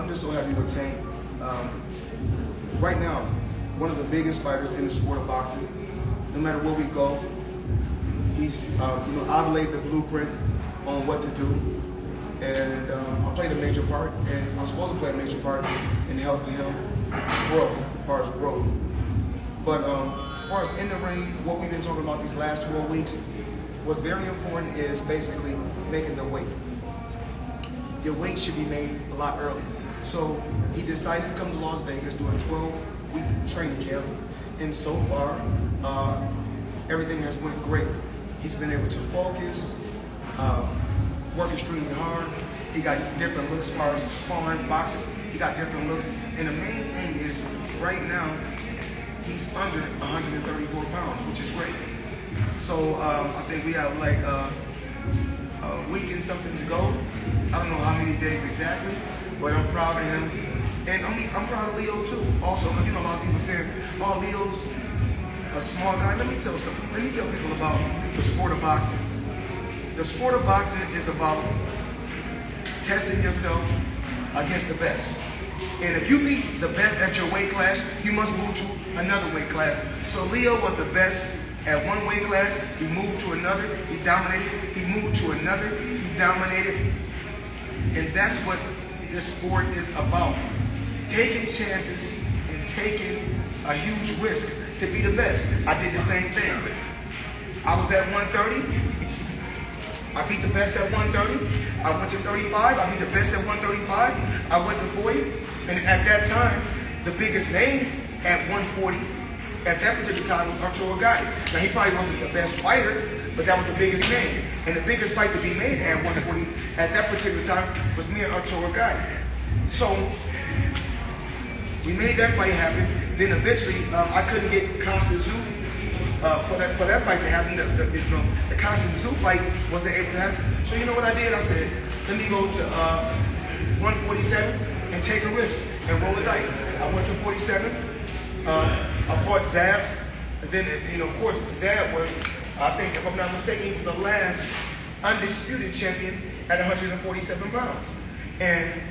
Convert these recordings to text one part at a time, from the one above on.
I'm just so happy with Tank. Right now, one of the biggest fighters in the sport of boxing. No matter where we go, he's, I've laid the blueprint on what to do. And I played a major part, and I'm supposed to play a major part in helping him grow, as far as growth. But as far as in the ring, what we've been talking about these last 12 weeks, what's very important is basically making the weight. Your weight should be made a lot earlier. So he decided to come to Las Vegas, do a 12-week training camp, and so far, everything has went great. He's been able to focus, work extremely hard. He got different looks as far as sparring, boxing. He got different looks. And the main thing is, right now, he's under 134 pounds, which is great. So I think we have like a week and something to go. I don't know how many days exactly, but I'm proud of him. And I'm proud of Leo too. Also, because a lot of people say, oh, Leo's a small guy. Let me tell something. Let me tell people about the sport of boxing. The sport of boxing is about testing yourself against the best. And if you beat the best at your weight class, you must move to another weight class. So Leo was the best at one weight class. He moved to another. He dominated. He moved to another. He dominated. And that's what this sport is about. Taking chances and taking a huge risk to be the best. I did the same thing. I was at 130. I beat the best at 130. I went to 35. I beat the best at 135. I went to 40. And at that time, the biggest name at 140 at that particular time was Arturo Gatti. Now, he probably wasn't the best fighter, but that was the biggest name. And the biggest fight to be made at 140 at that particular time was me and Arturo Gatti. So we made that fight happen. Then eventually, I couldn't get Constant Zoo for that fight to happen. The Constant Zoo fight wasn't able to happen. So you know what I did? I said, let me go to 147 and take a risk and roll the dice. I went to 47. I fought Zab. And then, of course, Zab was, I think, if I'm not mistaken, he was the last undisputed champion at 147 pounds. And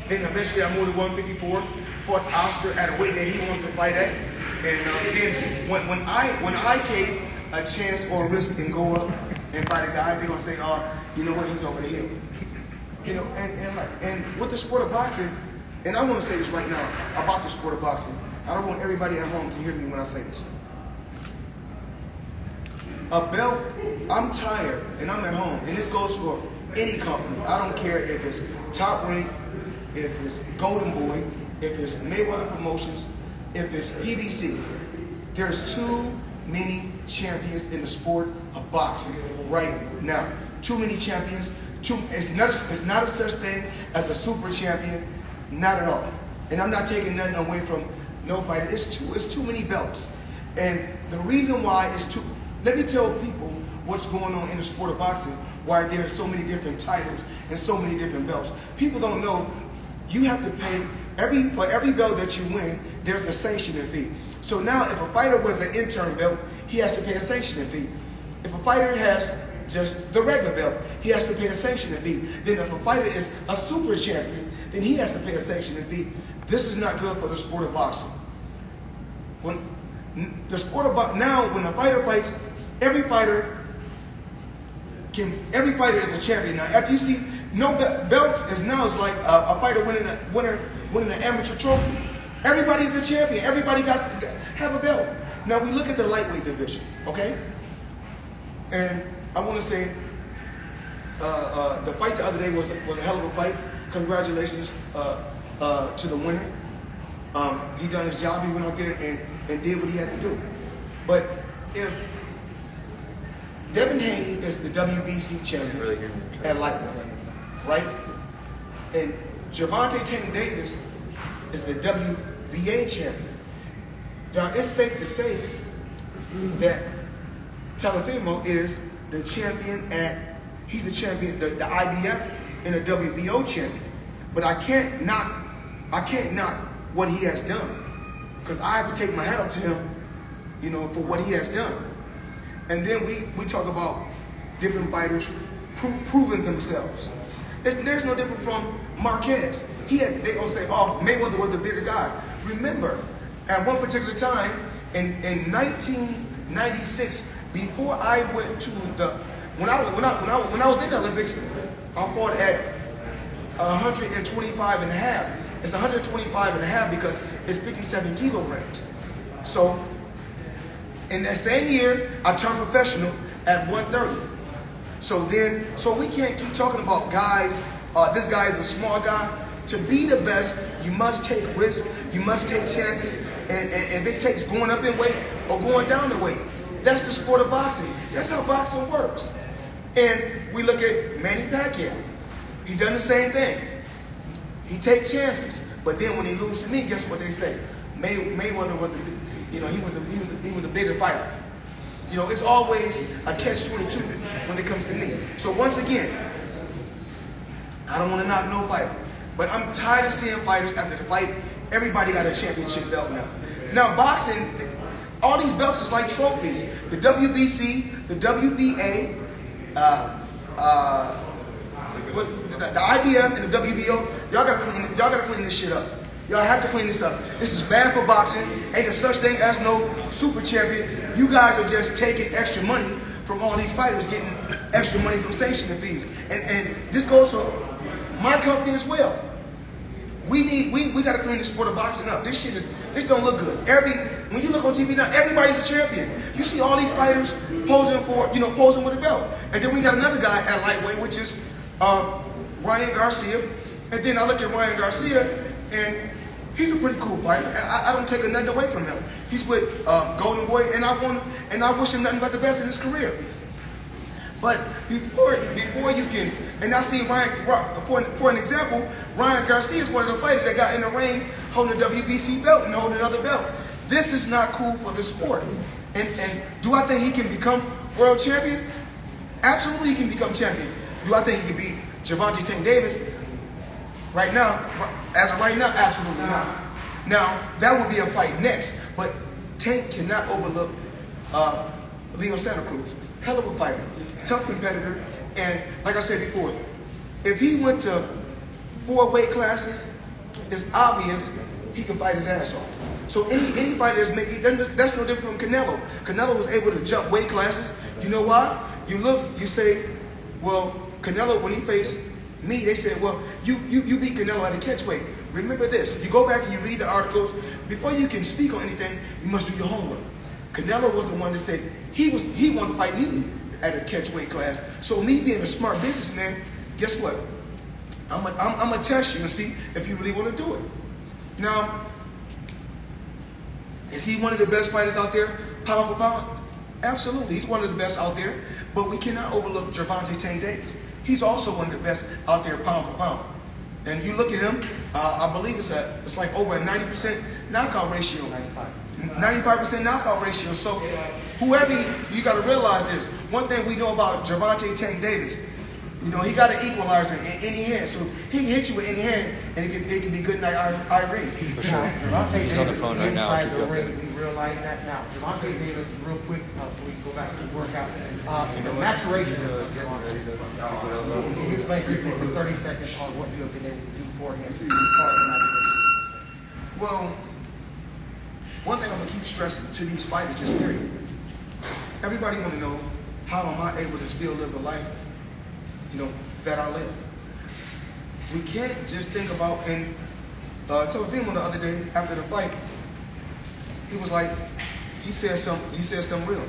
then eventually I moved to 154, fought Oscar at a weight that he wanted to fight at. And then when I take a chance or a risk and go up and fight a guy, they're gonna say, oh, you know what, he's over the hill. And with the sport of boxing, and I want to say this right now about the sport of boxing. I don't want everybody at home to hear me when I say this. A belt, I'm tired and I'm at home, and this goes for any company. I don't care if it's Top Rank, if it's Golden Boy, if it's Mayweather Promotions, if it's PBC. There's too many champions in the sport of boxing right now. Too many champions. It's not a such thing as a super champion, not at all. And I'm not taking nothing away from no fighter. It's too many belts. And the reason why is too. Let me tell people what's going on in the sport of boxing, why there are so many different titles and so many different belts. People don't know you have to pay for every belt that you win, there's a sanctioning fee. So now if a fighter wins an intern belt, he has to pay a sanctioning fee. If a fighter has just the regular belt, he has to pay a sanctioning fee. Then if a fighter is a super champion, then he has to pay a sanctioning fee. This is not good for the sport of boxing. When the sport of boxing, now when a fighter fights, every fighter is a champion. Now, if you see no belts, it's like a fighter winning an amateur trophy. Everybody is a champion. Everybody got to have a belt. Now we look at the lightweight division, okay? And I want to say the fight the other day was a hell of a fight. Congratulations to the winner. He done his job. He went out there and did what he had to do. But if Devin Haney is the WBC champion at lightweight, right? And Gervonta Tank Davis is the WBA champion. Now it's safe to say that Talifimo is the champion he's the champion, the IBF and the WBO champion. But I can't knock what he has done, because I have to take my hat off to him, for what he has done. And then we talk about different fighters proving themselves. There's no different from Marquez. They gonna say, oh, Mayweather was the bigger guy. Remember, at one particular time in 1996, before I went to when I was in the Olympics, I fought at 125 and a half. It's 125 and a half because it's 57 kilograms. So in that same year, I turned professional at 130. So we can't keep talking about guys. This guy is a small guy. To be the best, you must take risks. You must take chances. And if it takes going up in weight or going down in weight, that's the sport of boxing. That's how boxing works. And we look at Manny Pacquiao. He done the same thing. He takes chances. But then when he loses to me, guess what they say? Mayweather was he was the bigger fighter. It's always a catch-22 when it comes to me. So once again, I don't want to knock no fighter, but I'm tired of seeing fighters after the fight. Everybody got a championship belt now. Now boxing, all these belts is like trophies. The WBC, the WBA, the IBF and the WBO. Y'all gotta clean this shit up. Y'all have to clean this up. This is bad for boxing. Ain't there such thing as no super champion. You guys are just taking extra money from all these fighters, getting extra money from sanctioning fees. And this goes for my company as well. We gotta clean the sport of boxing up. This don't look good. When you look on TV now, everybody's a champion. You see all these fighters posing with a belt. And then we got another guy at lightweight, which is Ryan Garcia. And then I look at Ryan Garcia, and he's a pretty cool fighter. I don't take nothing away from him. He's with Golden Boy, and I wish him nothing but the best in his career. But before you can, and I see Ryan, for an example, Ryan Garcia is one of the fighters that got in the ring holding a WBC belt and holding another belt. This is not cool for the sport. And do I think he can become world champion? Absolutely, he can become champion. Do I think he can beat Gervonta Tank Davis? Right now, as of right now, absolutely not. Now, that would be a fight next, but Tank cannot overlook Leo Santa Cruz. Hell of a fighter, tough competitor, and like I said before, if he went to 4 weight classes, it's obvious he can fight his ass off. So any fighter that's no different from Canelo. Canelo was able to jump weight classes. You know why? You look, you say, well, Canelo, when he faced me, they said, well, you beat Canelo at a catch weight. Remember this, you go back and you read the articles, before you can speak on anything, you must do your homework. Canelo was the one that said he wanted to fight me at a catch weight class. So me being a smart businessman, guess what? I'm gonna test you and see if you really want to do it. Now, is he one of the best fighters out there, pound for pound? Absolutely, he's one of the best out there, but we cannot overlook Gervonta Tank Davis. He's also one of the best out there, pound for pound. And you look at him, I believe it's like over a 90% knockout ratio. 95% knockout ratio. So whoever, you got to realize this. One thing we know about Gervonta Tank Davis, he got an equalizer in any hand. So he can hit you with any hand, and it can be good night, Irene. Gervonta Davis on the phone right now. inside the ring. We realize that now. Gervonta Davis, real quick, so we can go back to the workout. The maturation of Gervonta. Can you explain briefly for 30 seconds on what you have been able to do for him? Well, one thing I'm gonna keep stressing to these fighters, just period. Everybody want to know, how am I able to still live the life, that I live? We can't just think about, and Telefimo the other day after the fight, he was like, he said something real.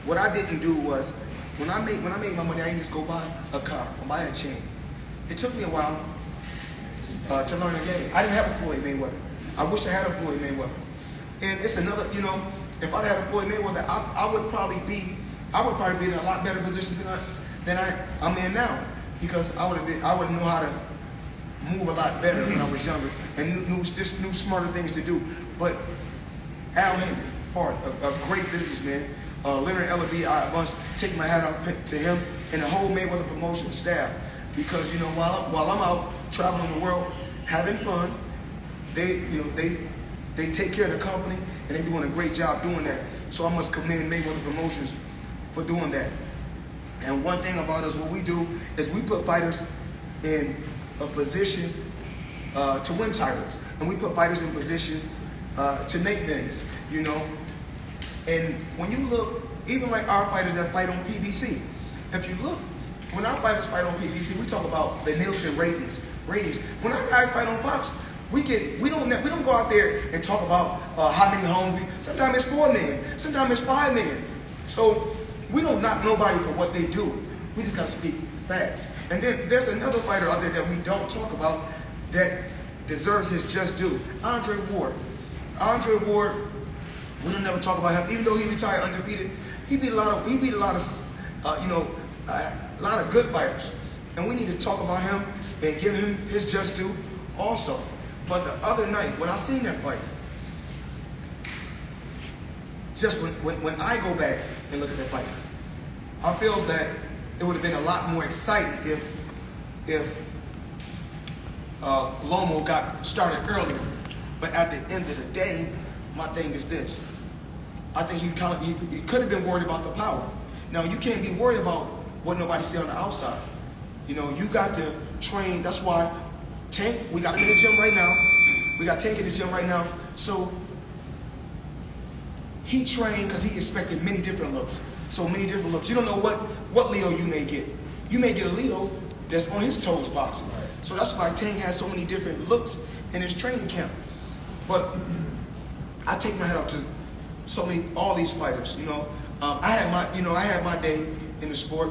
What I didn't do was, when I made my money, I didn't just go buy a car or buy a chain. It took me a while to learn the game. I didn't have a Floyd Mayweather. I wish I had a Floyd Mayweather. And it's another, if I had a Floyd Mayweather, I would probably be in a lot better position than I'm in now, because I would know how to move a lot better when I was younger and knew smarter things to do. But Al Henry, a great businessman, Leonard Ellaby, I must take my hat off to him and the whole Mayweather promotion staff, because while I'm out traveling the world having fun, they take care of the company, and they're doing a great job doing that. So I must commend Mayweather Promotions for doing that. And one thing about us, what we do is we put fighters in a position to win titles, and we put fighters in position to make things, you know. And when you look, even like our fighters that fight on PBC, if you look, when our fighters fight on PBC, we talk about the Nielsen ratings. When our guys fight on Fox, we don't go out there and talk about how many homes. Sometimes it's 4 men, sometimes it's 5 men. So we don't knock nobody for what they do. We just gotta speak facts. And then there's another fighter out there that we don't talk about that deserves his just due. Andre Ward. Andre Ward, we don't never talk about him, even though he retired undefeated. He beat a lot of good fighters, and we need to talk about him and give him his just due also. But the other night, when I seen that fight, just when I go back and look at that fight, I feel that it would have been a lot more exciting if Lomo got started earlier. But at the end of the day, my thing is this. I think he could have been worried about the power. Now, you can't be worried about what nobody say on the outside. You know, you got to train. That's why Tank, we got him in the gym right now. We got Tank in the gym right now. So he trained because he expected many different looks. So many different looks. You don't know what Leo you may get. You may get a Leo that's on his toes boxing. So that's why Tank has so many different looks in his training camp. But I take my hat off to all these fighters. You know, I had my day in the sport,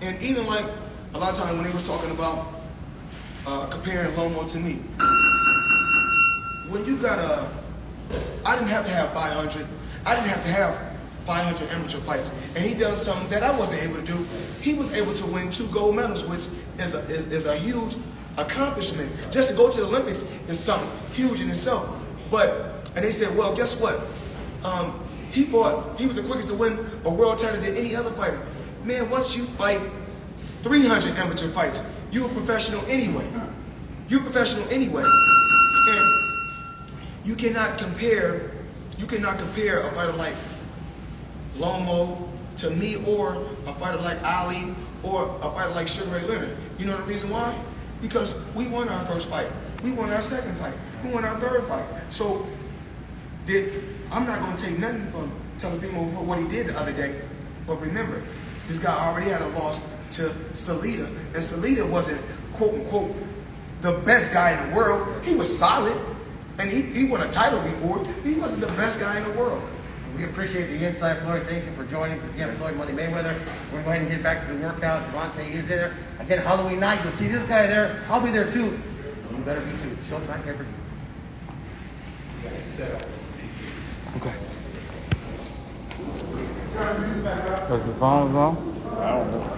and even like a lot of times when they was talking about comparing Lomo to me, when you got I didn't have to have 500. I didn't have to have 500 amateur fights, and he done something that I wasn't able to do. He was able to win 2 gold medals, which is a huge accomplishment. Just to go to the Olympics is something huge in itself. And they said, well, guess what? He was the quickest to win a world title than any other fighter. Man, once you fight 300 amateur fights, you're a professional anyway. You're a professional anyway. And you cannot compare a fighter like Lomo to me, or a fighter like Ali, or a fighter like Sugar Ray Leonard. You know the reason why? Because we won our first fight. We won our second fight. We won our third fight. So I'm not going to take nothing from Telefimo for what he did the other day. But remember, this guy already had a loss to Salida. And Salida wasn't, quote unquote, the best guy in the world. He was solid. And he won a title before. He wasn't the best guy in the world. We appreciate the insight, Floyd. Thank you for joining us again, Floyd Money Mayweather. We're going to go ahead and get back to the workout. Devontae is there. Again, Halloween night. You'll see this guy there. I'll be there too. You better be too. Showtime every day. Okay. Was his phone on? I don't know.